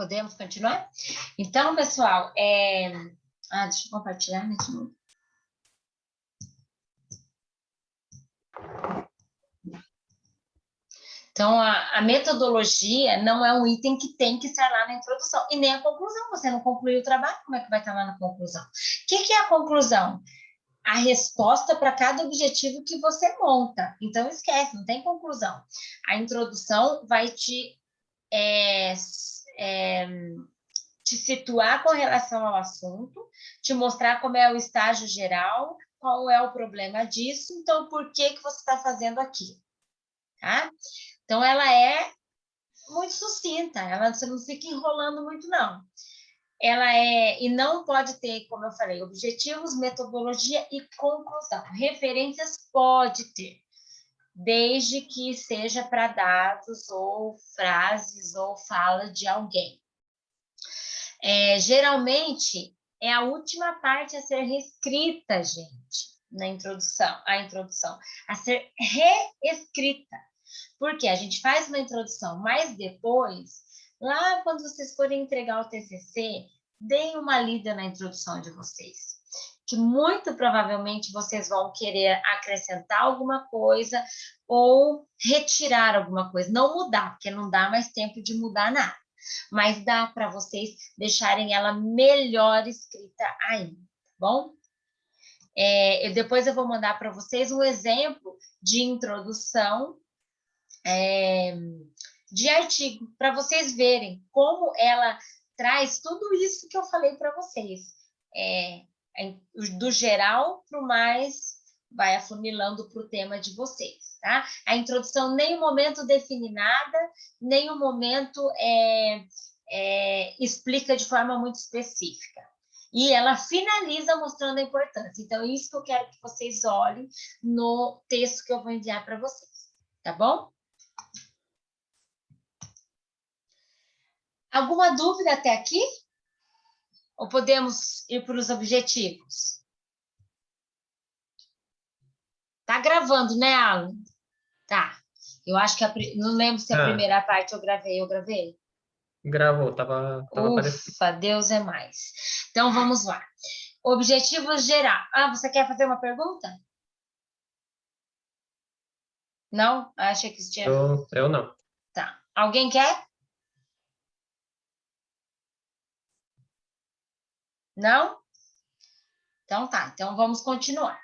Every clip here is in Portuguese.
Podemos continuar? Então, pessoal, deixa eu compartilhar de novo. Então, a metodologia não é um item que tem que estar lá na introdução, e nem a conclusão. Você não concluiu o trabalho, como é que vai estar lá na conclusão? O que é a conclusão? A resposta para cada objetivo que você monta. Então, esquece, não tem conclusão. A introdução vai te situar com relação ao assunto, te mostrar como é o estágio geral, qual é o problema disso, então, por que você está fazendo aquilo, tá? Então, ela é muito sucinta, você não fica enrolando muito, não. E não pode ter, como eu falei, objetivos, metodologia e conclusão. Referências pode ter, desde que seja para dados ou frases ou fala de alguém. Geralmente, é a última parte a ser reescrita, gente, a introdução, a ser reescrita. Porque a gente faz uma introdução, mas depois, lá quando vocês forem entregar o TCC, deem uma lida na introdução de vocês, que muito provavelmente vocês vão querer acrescentar alguma coisa ou retirar alguma coisa, não mudar, porque não dá mais tempo de mudar nada, mas dá para vocês deixarem ela melhor escrita ainda, tá bom? Depois eu vou mandar para vocês um exemplo de introdução de artigo, para vocês verem como ela traz tudo isso que eu falei para vocês. Do geral para o mais, vai afunilando para o tema de vocês, tá? A introdução, nenhum momento define nada, nenhum momento explica de forma muito específica. E ela finaliza mostrando a importância. Então, isso que eu quero que vocês olhem no texto que eu vou enviar para vocês, tá bom? Alguma dúvida até aqui? Ou podemos ir para os objetivos? Tá gravando, né, Alan? Tá. Eu acho que não lembro se a primeira parte eu gravei. Gravou, tava aparecendo. Ufa, Deus é mais. Então, vamos lá. Objetivos geral. Você quer fazer uma pergunta? Não? Achei que você tinha... Eu não. Tá. Alguém quer? Não? Então tá. Então, vamos continuar.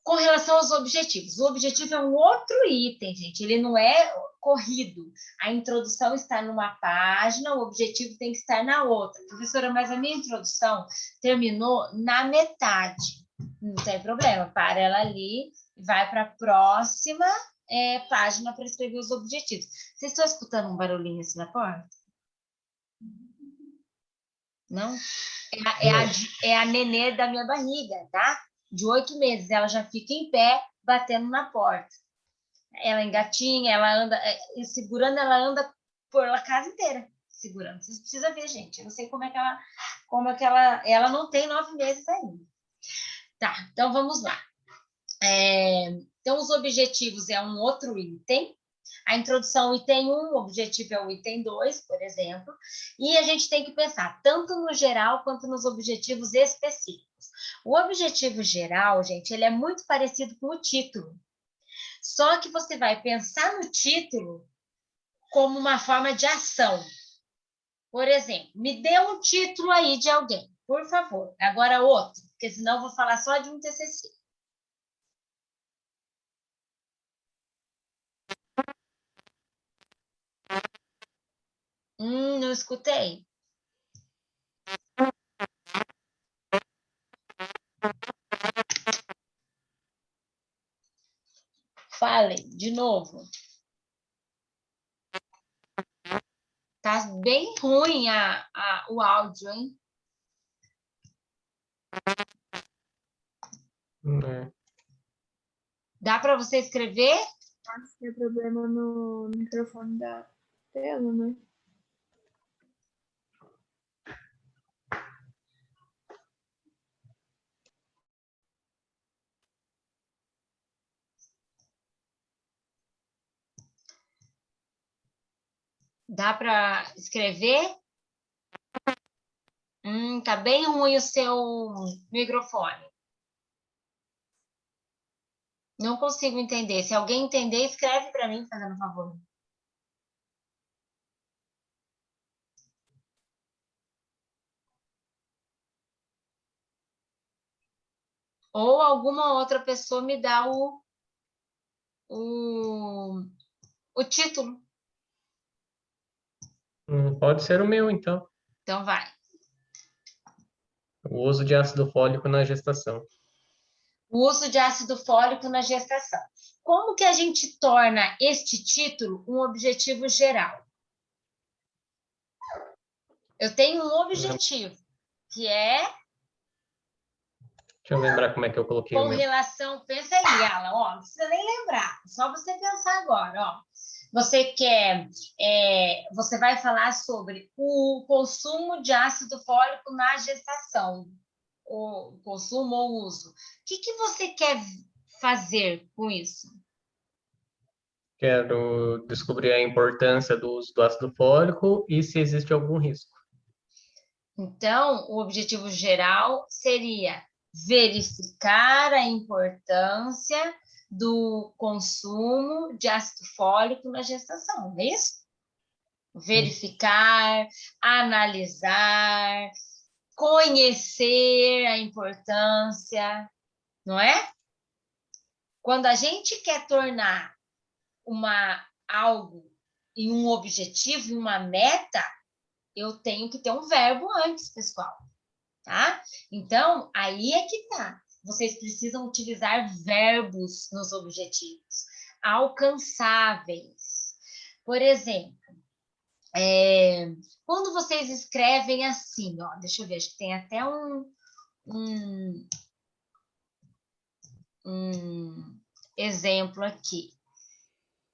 Com relação aos objetivos. O objetivo é um outro item, gente. Ele não é corrido. A introdução está numa página, o objetivo tem que estar na outra. Professora, mas a minha introdução terminou na metade. Não tem problema, para ela ali e vai para a próxima página para escrever os objetivos. Vocês estão escutando um barulhinho assim na porta? Não? É a nenê da minha barriga, tá? De 8 meses, ela já fica em pé, batendo na porta. Ela engatinha, ela anda, segurando, ela anda por a casa inteira, segurando. Vocês precisam ver, gente. Eu não sei como é que ela não tem 9 meses ainda. Tá, então vamos lá. Então, os objetivos é um outro item. A introdução, item 1, o objetivo é o item 2, por exemplo. E a gente tem que pensar tanto no geral quanto nos objetivos específicos. O objetivo geral, gente, ele é muito parecido com o título. Só que você vai pensar no título como uma forma de ação. Por exemplo, me dê um título aí de alguém, por favor. Agora outro, porque senão eu vou falar só de um TCC. Não escutei. Fale de novo. Tá bem ruim o áudio, hein? Dá para você escrever? Acho que é problema no microfone da tela, né? Dá para escrever? Tá bem ruim o seu microfone. Não consigo entender. Se alguém entender, escreve para mim, fazendo favor. Ou alguma outra pessoa me dá o título. Pode ser o meu, então. Então, vai. O uso de ácido fólico na gestação. O uso de ácido fólico na gestação. Como que a gente torna este título um objetivo geral? Eu tenho um objetivo, que é Deixa eu lembrar como é que eu coloquei o com meu. relação... Pensa aí, Alan, ó, não precisa nem lembrar, só você pensar agora, ó. Você quer... você vai falar sobre o consumo de ácido fólico na gestação, o consumo ou uso. O que você quer fazer com isso? Quero descobrir a importância do uso do ácido fólico e se existe algum risco. Então, o objetivo geral seria verificar a importância do consumo de ácido fólico na gestação, é isso? Verificar, analisar, conhecer a importância, não é? Quando a gente quer tornar algo em um objetivo, em uma meta, eu tenho que ter um verbo antes, pessoal, tá? Então, aí é que tá. Vocês precisam utilizar verbos nos objetivos, alcançáveis. Por exemplo, quando vocês escrevem assim, ó, deixa eu ver, acho que tem até um exemplo aqui.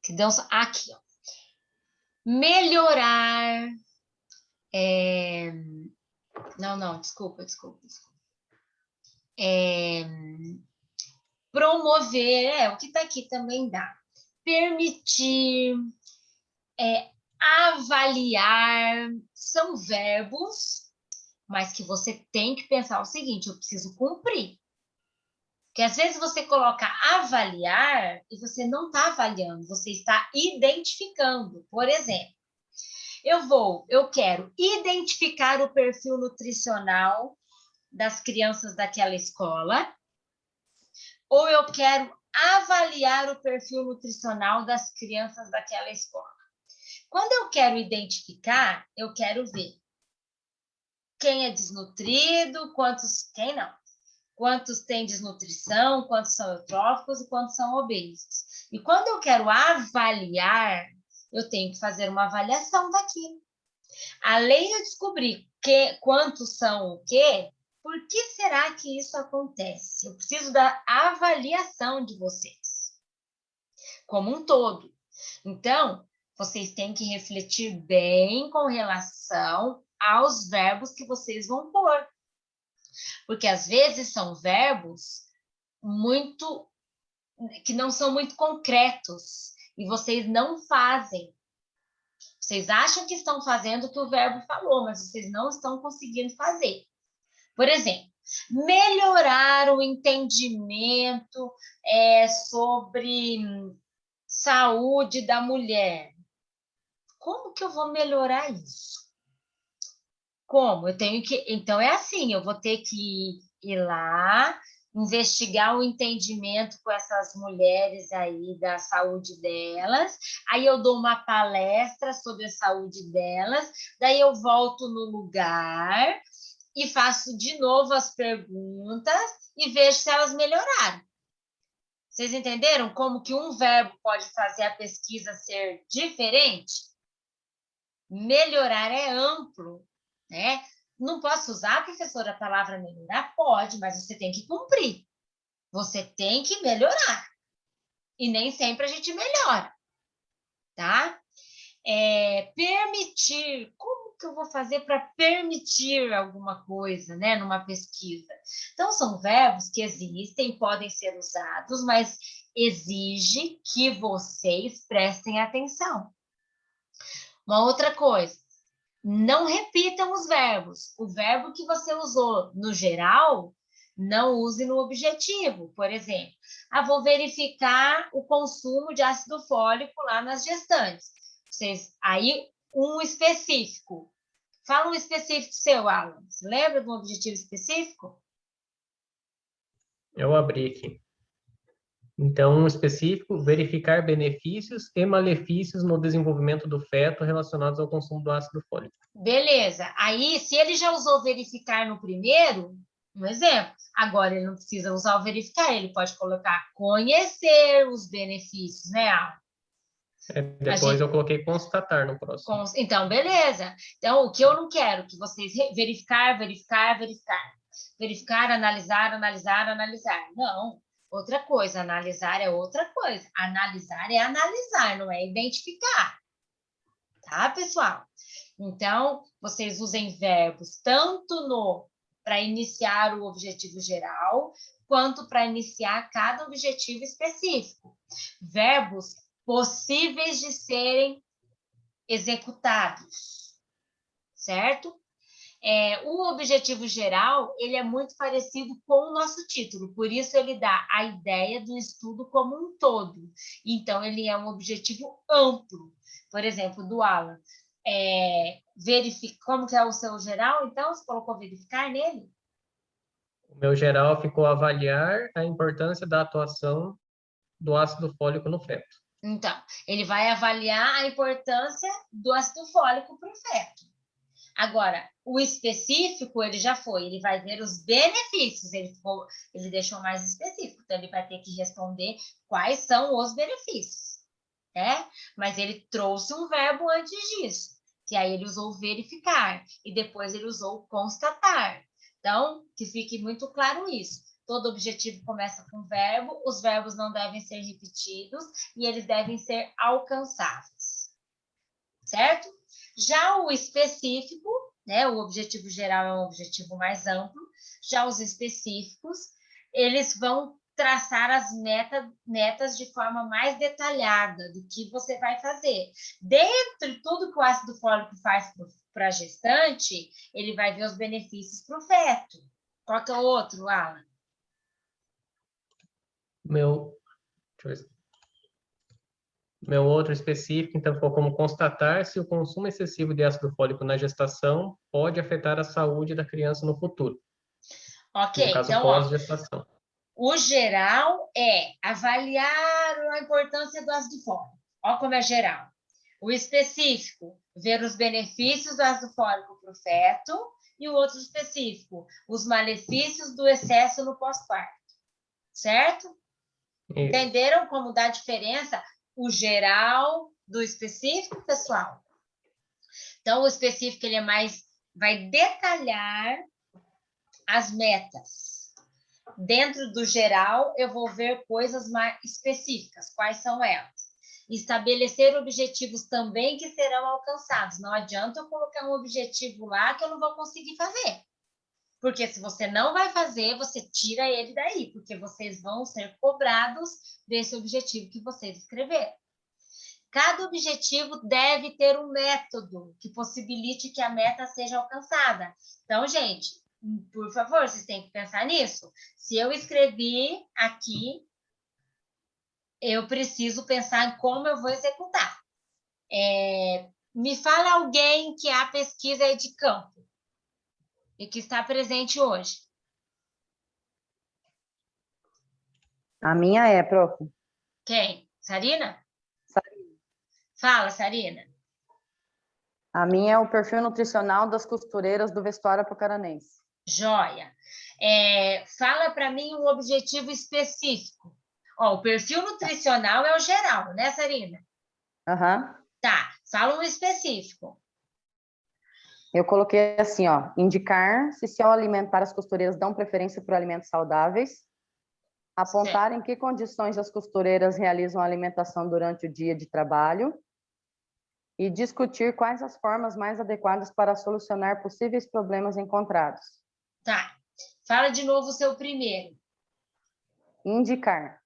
Que deu aqui, ó. Melhorar. Não, desculpa. Promover, o que está aqui também dá. Permitir, avaliar, são verbos, mas que você tem que pensar o seguinte: eu preciso cumprir. Porque às vezes você coloca avaliar e você não está avaliando, você está identificando. Por exemplo, eu quero identificar o perfil nutricional das crianças daquela escola, ou eu quero avaliar o perfil nutricional das crianças daquela escola. Quando eu quero identificar, eu quero ver quem é desnutrido, quem não. Quantos têm desnutrição, quantos são eutróficos e quantos são obesos. E quando eu quero avaliar, eu tenho que fazer uma avaliação daquilo. Além de descobrir quantos são o quê, por que será que isso acontece? Eu preciso da avaliação de vocês, como um todo. Então, vocês têm que refletir bem com relação aos verbos que vocês vão pôr. Porque às vezes são verbos que não são muito concretos e vocês não fazem. Vocês acham que estão fazendo o que o verbo falou, mas vocês não estão conseguindo fazer. Por exemplo, melhorar o entendimento sobre saúde da mulher. Como que eu vou melhorar isso? Como? Então, é assim, eu vou ter que ir lá, investigar o entendimento com essas mulheres aí da saúde delas, aí eu dou uma palestra sobre a saúde delas, daí eu volto no lugar e faço de novo as perguntas e vejo se elas melhoraram. Vocês entenderam como que um verbo pode fazer a pesquisa ser diferente? Melhorar é amplo, né? Não posso usar, professora, a palavra melhorar? Pode, mas você tem que cumprir. Você tem que melhorar. E nem sempre a gente melhora, tá? Permitir. Como que eu vou fazer para permitir alguma coisa, né, numa pesquisa? Então, são verbos que existem, podem ser usados, mas exige que vocês prestem atenção. Uma outra coisa, não repitam os verbos. O verbo que você usou no geral, não use no objetivo. Por exemplo, vou verificar o consumo de ácido fólico lá nas gestantes. Aí, um específico. Fala um específico seu, Alan. Você lembra de um objetivo específico? Eu abri aqui. Então, um específico, verificar benefícios e malefícios no desenvolvimento do feto relacionados ao consumo do ácido fólico. Beleza. Aí, se ele já usou verificar no primeiro, um exemplo, agora ele não precisa usar o verificar, ele pode colocar conhecer os benefícios, né, Alan? Depois eu coloquei constatar no próximo. Então, beleza. Então, o que eu não quero, que vocês verificar, analisar. Não. Outra coisa, analisar é outra coisa. Analisar é analisar, não é identificar. Tá, pessoal? Então, vocês usem verbos tanto para iniciar o objetivo geral, quanto para iniciar cada objetivo específico. Verbos possíveis de serem executados, certo? O objetivo geral, ele é muito parecido com o nosso título, por isso ele dá a ideia do estudo como um todo. Então, ele é um objetivo amplo. Por exemplo, do Alan, como que é o seu geral? Então, você colocou verificar nele? O meu geral ficou avaliar a importância da atuação do ácido fólico no feto. Então, ele vai avaliar a importância do ácido fólico para o feto. Agora, o específico, ele já foi, ele vai ver os benefícios, ele deixou mais específico, então ele vai ter que responder quais são os benefícios, né? Mas ele trouxe um verbo antes disso, que aí ele usou verificar, e depois ele usou constatar. Então, que fique muito claro isso. Todo objetivo começa com verbo, os verbos não devem ser repetidos e eles devem ser alcançáveis, certo? Já o específico, né, o objetivo geral é um objetivo mais amplo, já os específicos, eles vão traçar as metas de forma mais detalhada do que você vai fazer. Dentro de tudo que o ácido fólico faz para a gestante, ele vai ver os benefícios para o feto. Qual que é o outro, Alan? Meu outro específico, então, ficou como constatar se o consumo excessivo de ácido fólico na gestação pode afetar a saúde da criança no futuro. Ok, no caso, então, pós-gestação. O geral é avaliar a importância do ácido fólico. Olha como é geral. O específico, ver os benefícios do ácido fólico para o feto. E o outro específico, os malefícios do excesso no pós-parto. Certo? Isso. Entenderam como dá a diferença? O geral do específico, pessoal? Então, o específico ele vai detalhar as metas. Dentro do geral, eu vou ver coisas mais específicas. Quais são elas? Estabelecer objetivos também que serão alcançados. Não adianta eu colocar um objetivo lá que eu não vou conseguir fazer. Porque se você não vai fazer, você tira ele daí, porque vocês vão ser cobrados desse objetivo que vocês escreveram. Cada objetivo deve ter um método que possibilite que a meta seja alcançada. Então, gente, por favor, vocês têm que pensar nisso. Se eu escrevi aqui, eu preciso pensar em como eu vou executar. Me fala alguém que a pesquisa é de campo e que está presente hoje. A minha é, prof. Quem? Sarina? Sarina. Fala, Sarina. A minha é o perfil nutricional das costureiras do vestuário apucaranense. Joia. Fala para mim um objetivo específico. O perfil nutricional é o geral, né, Sarina? Aham. Tá, fala um específico. Eu coloquei assim, indicar se ao alimentar as costureiras dão preferência por alimentos saudáveis, apontar em que condições as costureiras realizam a alimentação durante o dia de trabalho e discutir quais as formas mais adequadas para solucionar possíveis problemas encontrados. Tá, fala de novo o seu primeiro. Indicar.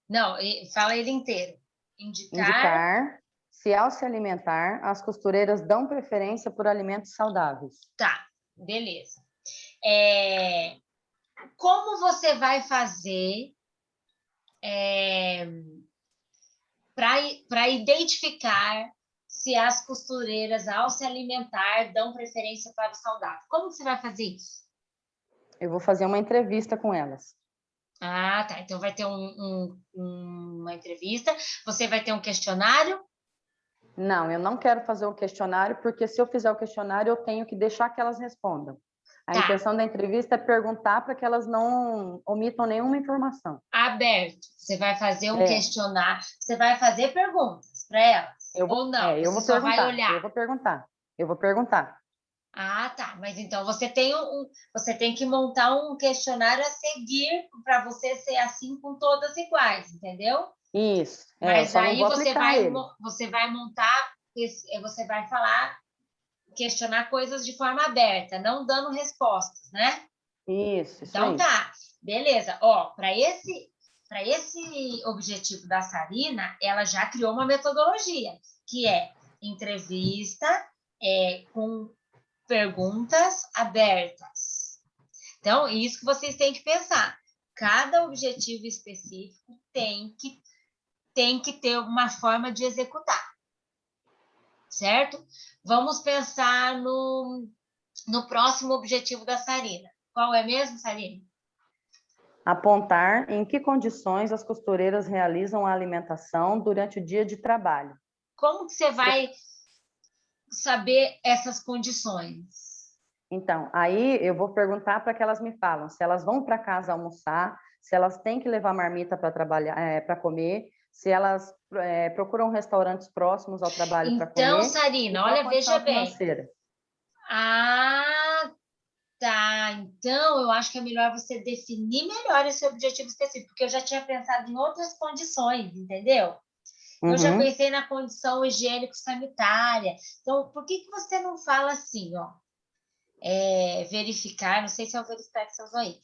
Não, fala ele inteiro. Indicar se ao se alimentar, as costureiras dão preferência por alimentos saudáveis. Tá, beleza. Como você vai fazer para identificar se as costureiras, ao se alimentar, dão preferência para o saudável? Como você vai fazer isso? Eu vou fazer uma entrevista com elas. Ah, tá. Então vai ter uma entrevista, você vai ter um questionário? Não, eu não quero fazer o questionário, porque se eu fizer o questionário, eu tenho que deixar que elas respondam. A Tá. intenção da entrevista é perguntar para que elas não omitam nenhuma informação. Aberto. Você vai fazer um questionário, você vai fazer perguntas para elas? Ou não? Eu vou Você só vai perguntar, olhar? eu vou perguntar. Ah, tá. Mas então você tem que montar um questionário a seguir para você ser assim com todas iguais, entendeu? Isso. Mas eu só não aí vou aplicar ele. você vai montar, você vai falar, questionar coisas de forma aberta, não dando respostas, né? Isso Então aí. tá, beleza. Ó, para esse objetivo da Sarina, ela já criou uma metodologia, que é entrevista com perguntas abertas. Então, isso que vocês têm que pensar. Cada objetivo específico tem que ter uma forma de executar, certo? Vamos pensar no próximo objetivo da Sarina. Qual é mesmo, Sarina? Apontar em que condições as costureiras realizam a alimentação durante o dia de trabalho. Como que você vai saber essas condições? Então, aí eu vou perguntar para que elas me falam se elas vão para casa almoçar, se elas têm que levar marmita para trabalhar, para comer, se elas procuram restaurantes próximos ao trabalho para comer. Então, Sarina, olha, veja bem. Financeira. Ah, tá. Então, eu acho que é melhor você definir melhor esse objetivo específico, porque eu já tinha pensado em outras condições, entendeu? Eu já pensei na condição higiênico-sanitária. Então, por que você não fala assim, ó? Verificar, não sei se é o verificar que você usou aí.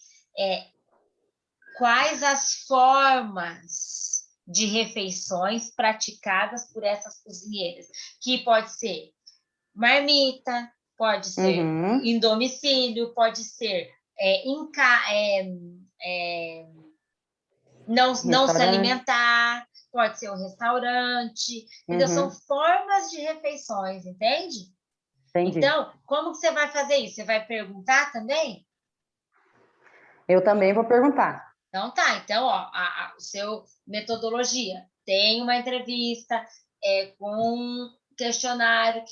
Quais as formas de refeições praticadas por essas cozinheiras? Que pode ser marmita, pode ser em domicílio, pode ser não se alimentar, pode ser um restaurante. Então, são formas de refeições, entende? Entendi. Então, como que você vai fazer isso? Você vai perguntar também? Eu também vou perguntar. Então, tá. Então, ó, o seu metodologia tem uma entrevista com um questionário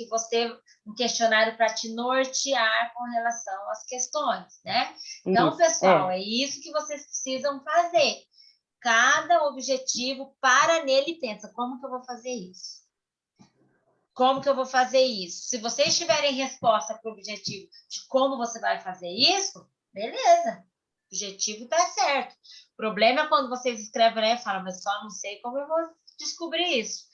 um questionário para te nortear com relação às questões, né? Então, Isso, pessoal, é isso que vocês precisam fazer. Cada objetivo, para nele e pensa, como que eu vou fazer isso? Como que eu vou fazer isso? Se vocês tiverem resposta para o objetivo de como você vai fazer isso, beleza. O objetivo está certo. O problema é quando vocês escrevem e falam, mas só não sei como eu vou descobrir isso.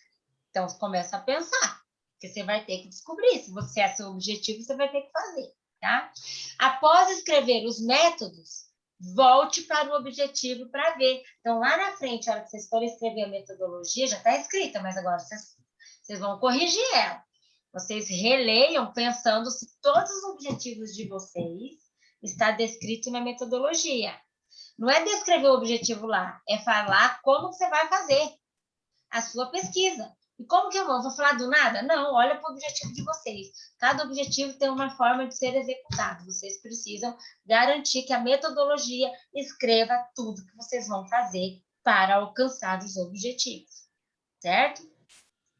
Então, você começa a pensar, porque você vai ter que descobrir. Se é seu objetivo, você vai ter que fazer, tá? Após escrever os métodos, volte para o objetivo para ver. Então, lá na frente, a hora que vocês forem escrever a metodologia, já está escrita, mas agora vocês vão corrigir ela. Vocês releiam pensando se todos os objetivos de vocês está descrito na metodologia. Não é descrever o objetivo lá, é falar como você vai fazer a sua pesquisa. E como que eu vou falar do nada? Não, olha para o objetivo de vocês. Cada objetivo tem uma forma de ser executado. Vocês precisam garantir que a metodologia escreva tudo que vocês vão fazer para alcançar os objetivos, certo?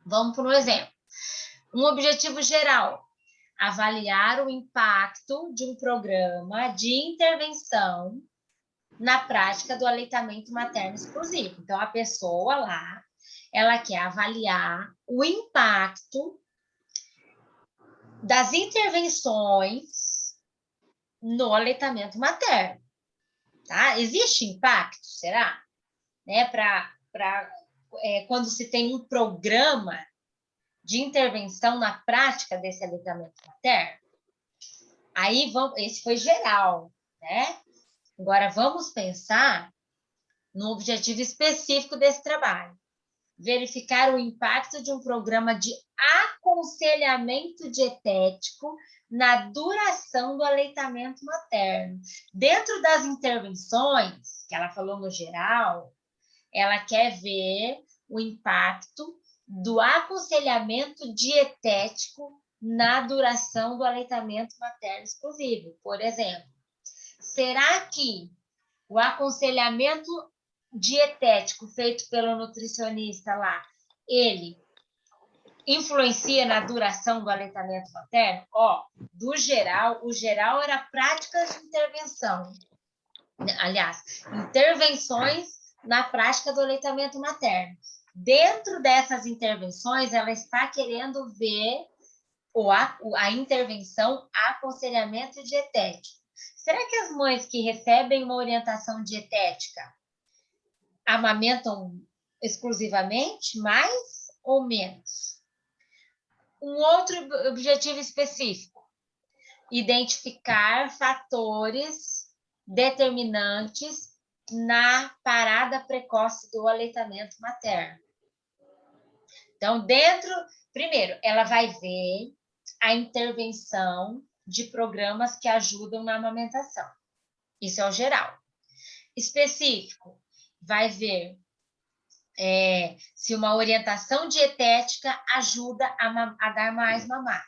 Vamos para um exemplo. Um objetivo geral: avaliar o impacto de um programa de intervenção na prática do aleitamento materno exclusivo. Então, a pessoa lá, ela quer avaliar o impacto das intervenções no aleitamento materno. Tá? Existe impacto, será? Né? Quando se tem um programa de intervenção na prática desse aleitamento materno? Aí, esse foi geral, né? Agora, vamos pensar no objetivo específico desse trabalho. verificar o impacto de um programa de aconselhamento dietético na duração do aleitamento materno. Dentro das intervenções, que ela falou no geral, ela quer ver o impacto do aconselhamento dietético na duração do aleitamento materno exclusivo. Por exemplo, será que o aconselhamento dietético feito pelo nutricionista lá, ele influencia na duração do aleitamento materno? Do geral, o geral era práticas de intervenção. Aliás, intervenções na prática do aleitamento materno. Dentro dessas intervenções, ela está querendo ver a intervenção aconselhamento dietético. Será que as mães que recebem uma orientação dietética amamentam exclusivamente, mais ou menos? Um outro objetivo específico: identificar fatores determinantes na parada precoce do aleitamento materno. Então, primeiro, ela vai ver a intervenção de programas que ajudam na amamentação. Isso é o geral. Específico, vai ver se uma orientação dietética ajuda a dar mais mamar.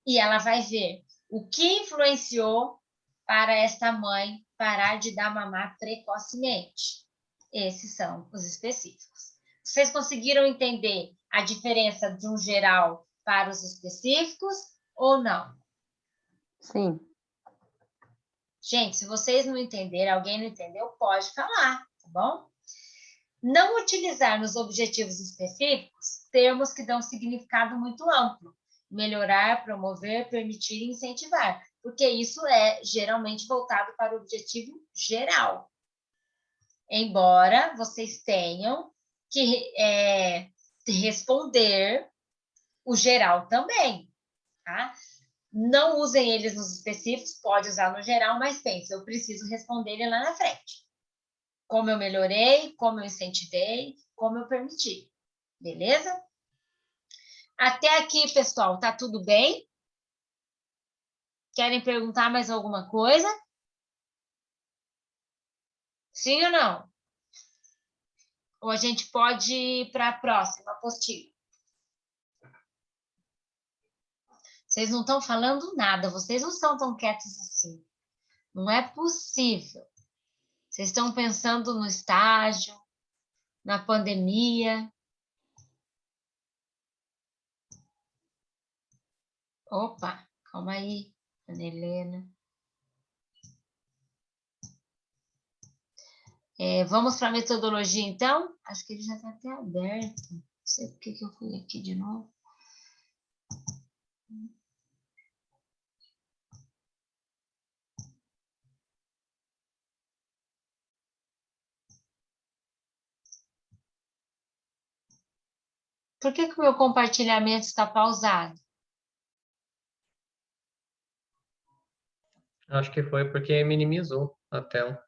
E ela vai ver o que influenciou para esta mãe parar de dar mamar precocemente. Esses são os específicos. Vocês conseguiram entender a diferença de um geral para os específicos ou não? Sim. Gente, se vocês não entenderem, alguém não entendeu, pode falar, tá bom? Não utilizar nos objetivos específicos termos que dão significado muito amplo. Melhorar, promover, permitir e incentivar. Porque isso é geralmente voltado para o objetivo geral. Embora vocês tenham que responder o geral também, tá? Não usem eles nos específicos, pode usar no geral, mas pense, eu preciso responder ele lá na frente. Como eu melhorei, como eu incentivei, como eu permiti. Beleza? Até aqui, pessoal, tá tudo bem? Querem perguntar mais alguma coisa? Sim ou não? Ou a gente pode ir para a próxima apostila? Vocês não estão falando nada, vocês não são tão quietos assim. Não é possível. Vocês estão pensando no estágio, na pandemia. Opa, calma aí, Ana Helena. Vamos para a metodologia, então? Acho que ele já está até aberto. Não sei por que eu fui aqui de novo. Por que o meu compartilhamento está pausado? Acho que foi porque minimizou a tela.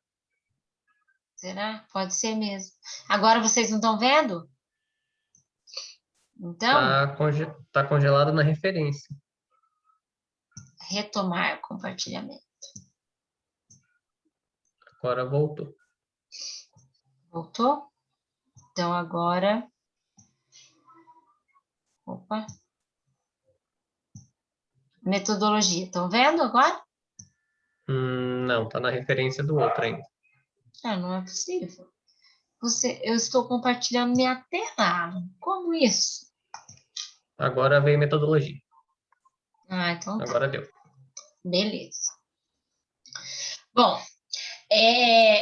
Será? Pode ser mesmo. Agora vocês não estão vendo? Então, Tá congelado na referência. retomar compartilhamento. Agora voltou. Voltou? Então, agora... Opa. Metodologia. Estão vendo agora? Não, tá na referência do outro ainda. Não é possível. Eu estou compartilhando minha tela. Como isso? Agora veio metodologia. Então tá. Agora deu. Beleza. Bom,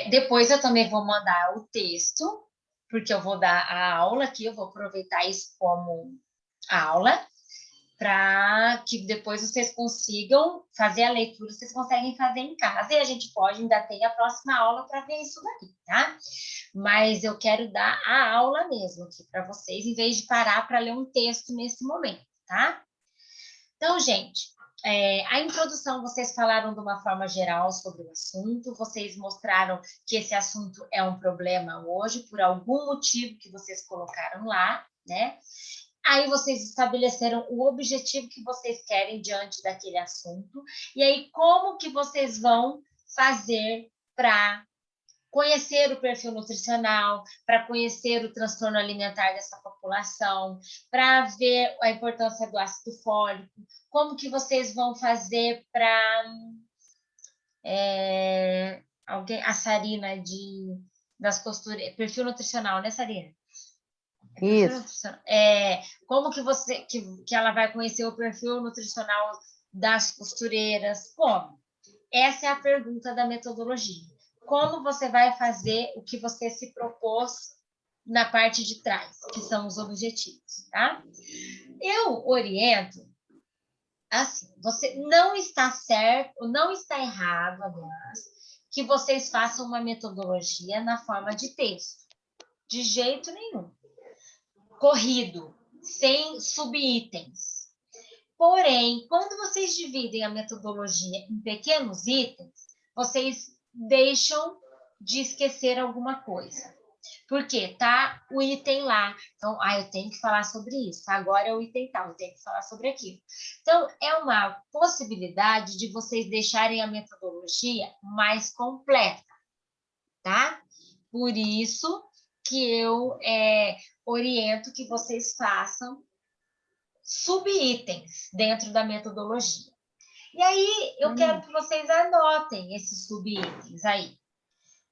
depois eu também vou mandar o texto, porque eu vou dar a aula aqui, eu vou aproveitar isso como aula, para que depois vocês consigam fazer a leitura, vocês conseguem fazer em casa, e a gente ainda ter a próxima aula para ver isso daqui, tá? Mas eu quero dar a aula mesmo aqui para vocês, em vez de parar para ler um texto nesse momento, tá? Então, gente, A introdução, vocês falaram de uma forma geral sobre o assunto, vocês mostraram que esse assunto é um problema hoje, por algum motivo que vocês colocaram lá, né? Aí vocês estabeleceram o objetivo que vocês querem diante daquele assunto, e aí como que vocês vão fazer para conhecer o perfil nutricional, para conhecer o transtorno alimentar dessa população, para ver a importância do ácido fólico, como que vocês vão fazer para a Sarina das costureiras, perfil nutricional, né, Sarina? Isso. Como que ela vai conhecer o perfil nutricional das costureiras? Como? Essa é a pergunta da metodologia. Como você vai fazer o que você se propôs na parte de trás, que são os objetivos, tá? Eu oriento, assim, você não está certo, não está errado, aliás, que vocês façam uma metodologia na forma de texto. De jeito nenhum. Corrido, sem subitens. Porém, quando vocês dividem a metodologia em pequenos itens, vocês deixam de esquecer alguma coisa. Porque tá o item lá. Então, eu tenho que falar sobre isso. Agora é o item tal, eu tenho que falar sobre aquilo. Então, é uma possibilidade de vocês deixarem a metodologia mais completa, tá? Por isso que eu oriento que vocês façam subitens dentro da metodologia. E aí, eu quero que vocês anotem esses subitens aí,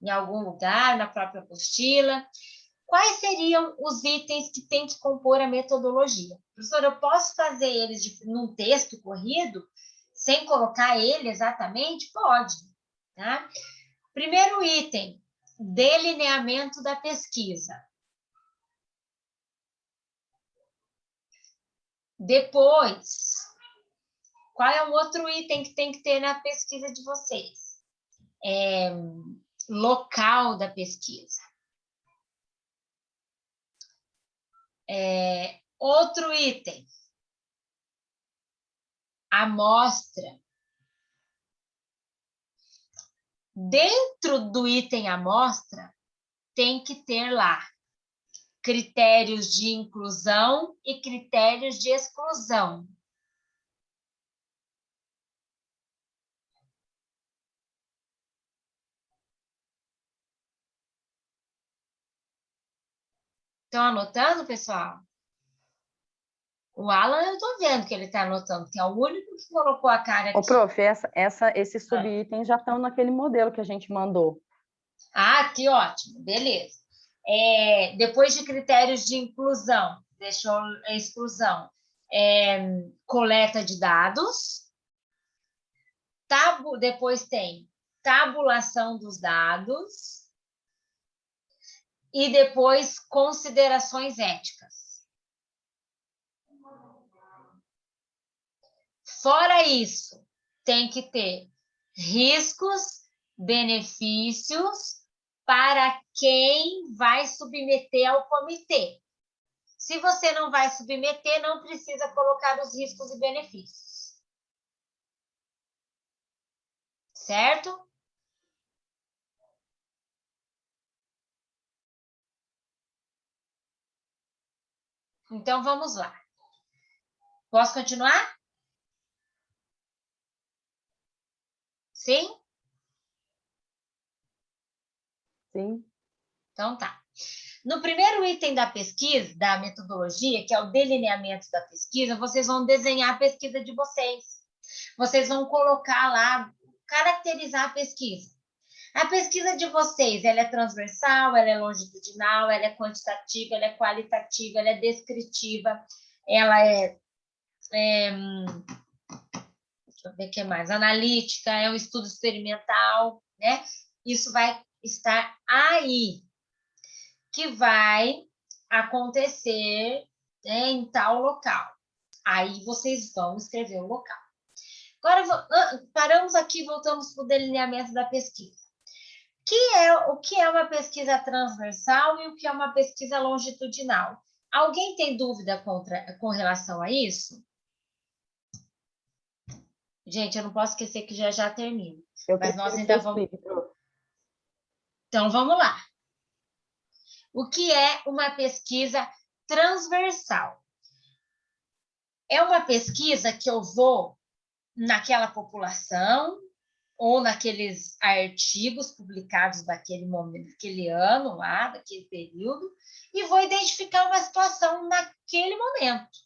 em algum lugar, na própria apostila. Quais seriam os itens que tem que compor a metodologia? Professor, eu posso fazer eles num texto corrido, sem colocar ele exatamente? Pode, tá? Primeiro item, delineamento da pesquisa. Depois, qual é o outro item que tem que ter na pesquisa de vocês? Local da pesquisa. Outro item, amostra. Dentro do item amostra, tem que ter lá critérios de inclusão e critérios de exclusão. Estão anotando, pessoal? O Alan, eu estou vendo que ele está anotando, que é o único que colocou a cara aqui. Ô, prof, esses subitens já estão naquele modelo que a gente mandou. Que ótimo, beleza. Depois de critérios de inclusão, deixou a exclusão, coleta de dados, depois tem tabulação dos dados e depois considerações éticas. Fora isso, tem que ter riscos, benefícios para quem vai submeter ao comitê. Se você não vai submeter, não precisa colocar os riscos e benefícios. Certo? Então, vamos lá. Posso continuar? Sim? Sim. Então, tá. No primeiro item da pesquisa, da metodologia, que é o delineamento da pesquisa, vocês vão desenhar a pesquisa de vocês. Vocês vão colocar lá, caracterizar a pesquisa. A pesquisa de vocês, ela é transversal, ela é longitudinal, ela é quantitativa, ela é qualitativa, ela é descritiva, ela deixa eu ver o que mais, analítica, é um estudo experimental, né? Isso vai estar aí, que vai acontecer, né, em tal local. Aí vocês vão escrever o local. Agora, paramos aqui e voltamos para o delineamento da pesquisa. O que é uma pesquisa transversal e o que é uma pesquisa longitudinal? Alguém tem dúvida com relação a isso? Gente, eu não posso esquecer que já termino. Eu Mas nós prefiro que ainda você vamos... explique, Pro. Então, vamos lá. O que é uma pesquisa transversal? É uma pesquisa que eu vou naquela população ou naqueles artigos publicados daquele momento, daquele ano lá, daquele período, e vou identificar uma situação naquele momento.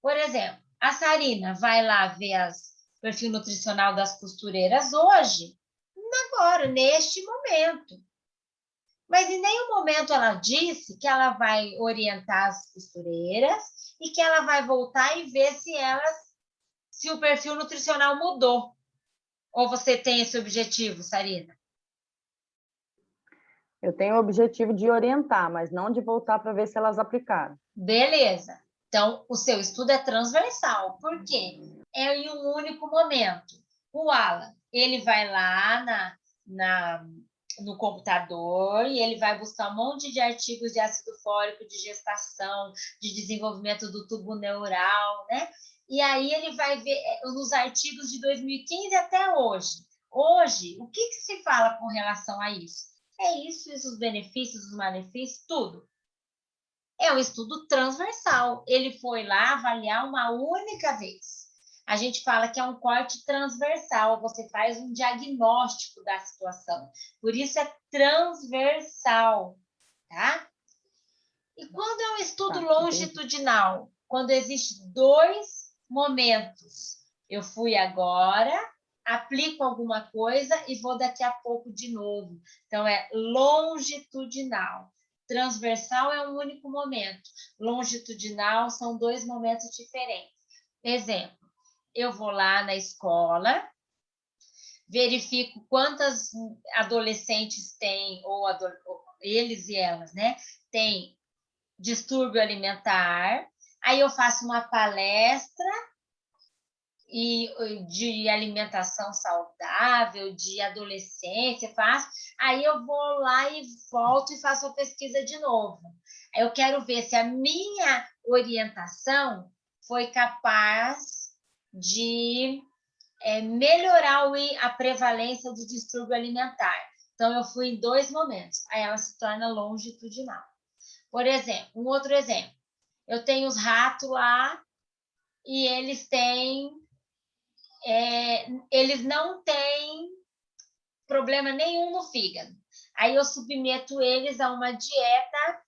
Por exemplo, a Sarina vai lá ver o perfil nutricional das costureiras hoje, agora, neste momento. Mas em nenhum momento ela disse que ela vai orientar as costureiras e que ela vai voltar e ver se o perfil nutricional mudou. Ou você tem esse objetivo, Sarina? Eu tenho o objetivo de orientar, mas não de voltar para ver se elas aplicaram. Beleza. Então, o seu estudo é transversal. Por quê? É em um único momento. O Alan, ele vai lá no computador e ele vai buscar um monte de artigos de ácido fólico, de gestação, de desenvolvimento do tubo neural, né? E aí ele vai ver os artigos de 2015 até hoje. Hoje, o que se fala com relação a isso? É isso, os benefícios, os malefícios, tudo. É um estudo transversal. Ele foi lá avaliar uma única vez. A gente fala que é um corte transversal, você faz um diagnóstico da situação. Por isso é transversal, tá? E quando é um estudo longitudinal? Quando existem 2 momentos. Eu fui agora, aplico alguma coisa e vou daqui a pouco de novo. Então, é longitudinal. Transversal é um único momento. Longitudinal são 2 momentos diferentes. Exemplo, eu vou lá na escola, verifico quantas adolescentes têm, ou eles e elas, né? Tem distúrbio alimentar. Aí eu faço uma palestra de alimentação saudável, de adolescência, faço. Aí eu vou lá e volto e faço a pesquisa de novo. Aí eu quero ver se a minha orientação foi capaz de melhorar a prevalência do distúrbio alimentar. Então, eu fui em 2 momentos. Aí ela se torna longitudinal. Por exemplo, um outro exemplo. Eu tenho os ratos lá e eles não têm problema nenhum no fígado. Aí eu submeto eles a uma dieta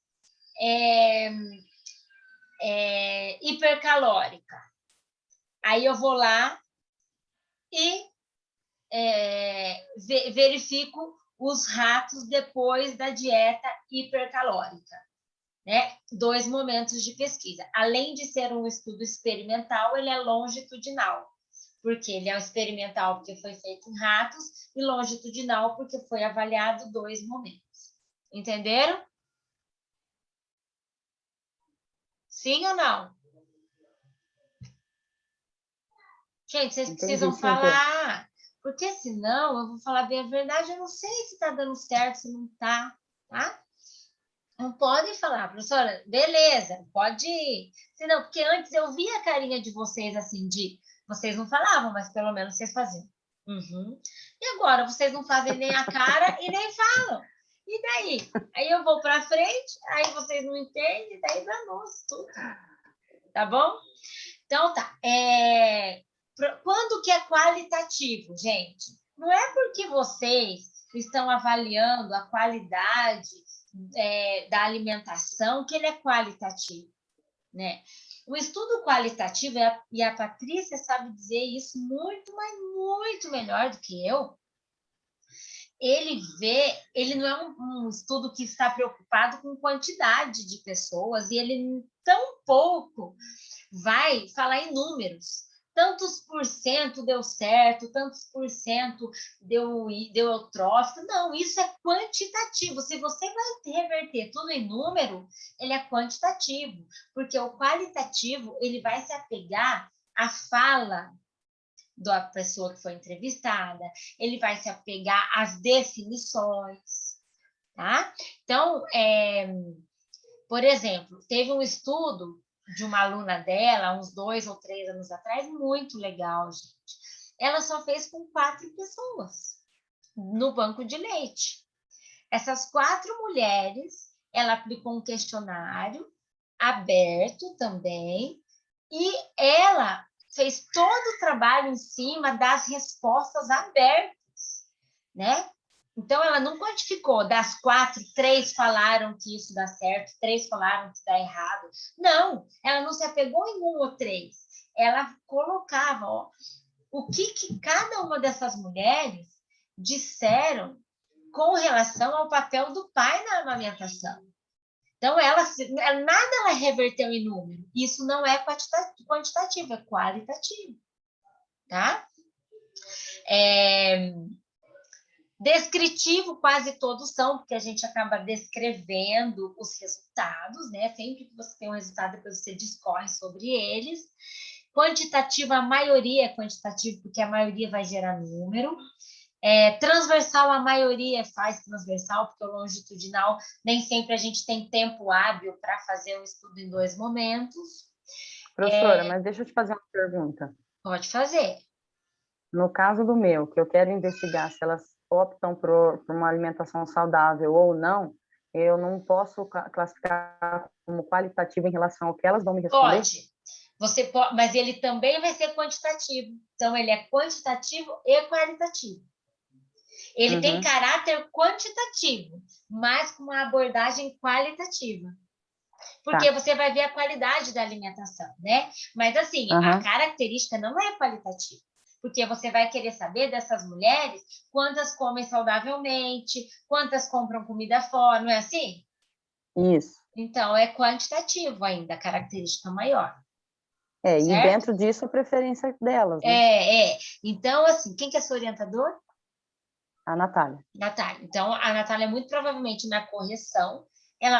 hipercalórica. Aí eu vou lá e verifico os ratos depois da dieta hipercalórica. Né? 2 momentos de pesquisa. Além de ser um estudo experimental, ele é longitudinal, porque ele é experimental porque foi feito em ratos e longitudinal porque foi avaliado 2 momentos. Entenderam? Sim ou não? Gente, vocês precisam falar, porque senão eu vou falar bem a verdade, eu não sei se está dando certo, se não está, tá? Não podem falar, professora, beleza, pode ir. Senão, porque antes eu via a carinha de vocês assim, vocês não falavam, mas pelo menos vocês faziam. Uhum. E agora vocês não fazem nem a cara e nem falam. E daí? Aí eu vou para frente, aí vocês não entendem, daí danou-se tudo. Tá bom? Então tá. Quando que é qualitativo, gente? Não é porque vocês estão avaliando a qualidade da alimentação que ele é qualitativo, né? O estudo qualitativo, e a Patrícia sabe dizer isso muito, mas muito melhor do que eu, ele não é um estudo que está preocupado com quantidade de pessoas, e ele tão pouco vai falar em números. Tantos por cento deu certo, tantos por cento deu eutrófico. Não, isso é quantitativo. Se você vai reverter tudo em número, ele é quantitativo, porque o qualitativo ele vai se apegar à fala da pessoa que foi entrevistada, ele vai se apegar às definições, tá? Então, por exemplo, teve um estudo de uma aluna dela, uns 2 ou 3 anos atrás, muito legal, gente. Ela só fez com 4 pessoas no banco de leite. Essas 4 mulheres, ela aplicou um questionário aberto também, e ela fez todo o trabalho em cima das respostas abertas, né? Então, ela não quantificou. Das 4, 3 falaram que isso dá certo, 3 falaram que dá errado. Não, ela não se apegou em 1 ou 3. Ela colocava, ó, o que cada uma dessas mulheres disseram com relação ao papel do pai na amamentação. Então, nada ela reverteu em número. Isso não é quantitativo, é qualitativo. Tá? Descritivo, quase todos são, porque a gente acaba descrevendo os resultados, né? Sempre que você tem um resultado, depois você discorre sobre eles. Quantitativo, a maioria é quantitativo, porque a maioria vai gerar número. Transversal, a maioria faz transversal, porque o longitudinal nem sempre a gente tem tempo hábil para fazer o estudo em 2 momentos. Professora, mas deixa eu te fazer uma pergunta. Pode fazer. No caso do meu, que eu quero investigar se elas optam por uma alimentação saudável ou não, eu não posso classificar como qualitativo em relação ao que elas vão me responder? Pode. Você pode, mas ele também vai ser quantitativo. Então, ele é quantitativo e qualitativo. Ele tem caráter quantitativo, mas com uma abordagem qualitativa. Porque você vai ver a qualidade da alimentação, né? Mas, assim, a característica não é qualitativa. Porque você vai querer saber dessas mulheres quantas comem saudavelmente, quantas compram comida fora, não é assim? Isso. Então, é quantitativo ainda, a característica maior. E dentro disso, a preferência delas, né? Então, assim, quem que é seu orientador? A Natália. Natália. Então, a Natália, muito provavelmente, na correção,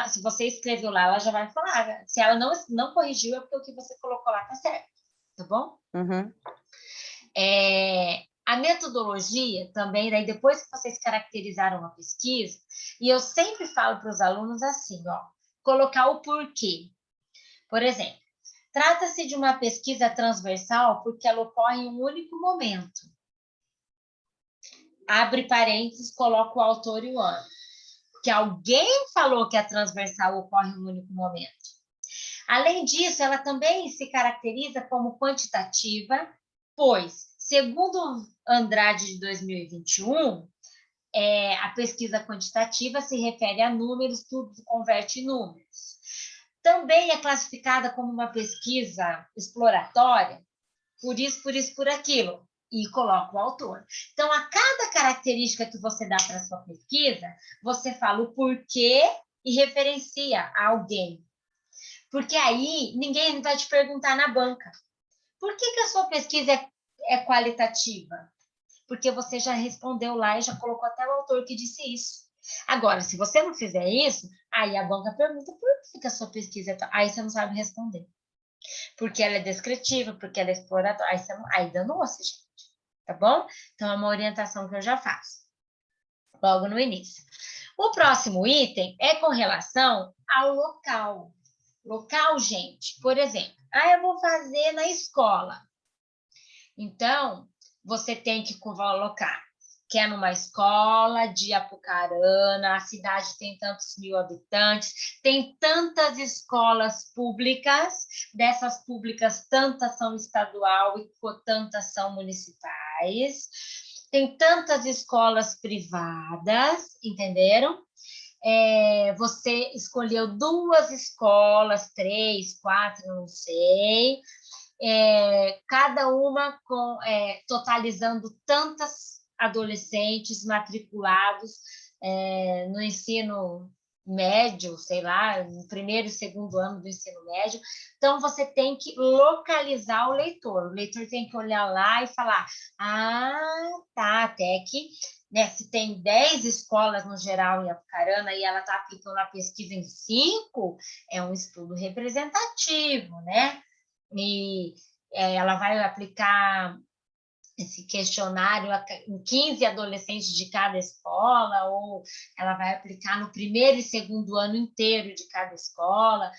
se você escreveu lá, ela já vai falar. Se ela não corrigiu, é porque o que você colocou lá tá certo. Tá bom? A metodologia também, daí depois que vocês caracterizaram a pesquisa, e eu sempre falo para os alunos assim, ó, colocar o porquê. Por exemplo, trata-se de uma pesquisa transversal porque ela ocorre em um único momento. Abre parênteses, coloca o autor e o ano. Que alguém falou que a transversal ocorre em um único momento. Além disso, ela também se caracteriza como quantitativa, pois, segundo Andrade de 2021, a pesquisa quantitativa se refere a números, tudo converte em números. Também é classificada como uma pesquisa exploratória, por isso, por aquilo, e coloca o autor. Então, a cada característica que você dá para a sua pesquisa, você fala o porquê e referencia a alguém. Porque aí, ninguém vai te perguntar na banca, por que a sua pesquisa é qualitativa? Porque você já respondeu lá e já colocou até o autor que disse isso. Agora, se você não fizer isso, aí a banca pergunta por que a sua pesquisa é tal? Aí você não sabe responder. Porque ela é descritiva, porque ela é exploratória. Aí danou-se, gente. Tá bom? Então, é uma orientação que eu já faço. Logo no início. O próximo item é com relação ao local. Local, gente, por exemplo, eu vou fazer na escola. Então, você tem que colocar que é numa escola de Apucarana, a cidade tem tantos mil habitantes, tem tantas escolas públicas, dessas públicas, tantas são estadual e tantas são municipais, tem tantas escolas privadas, entenderam? Você escolheu 2 escolas, 3, 4, não sei, cada uma totalizando tantas adolescentes matriculados no ensino médio, sei lá, no 1º e 2º ano do ensino médio. Então, você tem que localizar o leitor. O leitor tem que olhar lá e falar, tá, até que, né, se tem 10 escolas no geral em Apucarana e ela está aplicando a pesquisa em 5, é um estudo representativo, né? E ela vai aplicar esse questionário em 15 adolescentes de cada escola, ou ela vai aplicar no 1º e 2º ano inteiro de cada escola.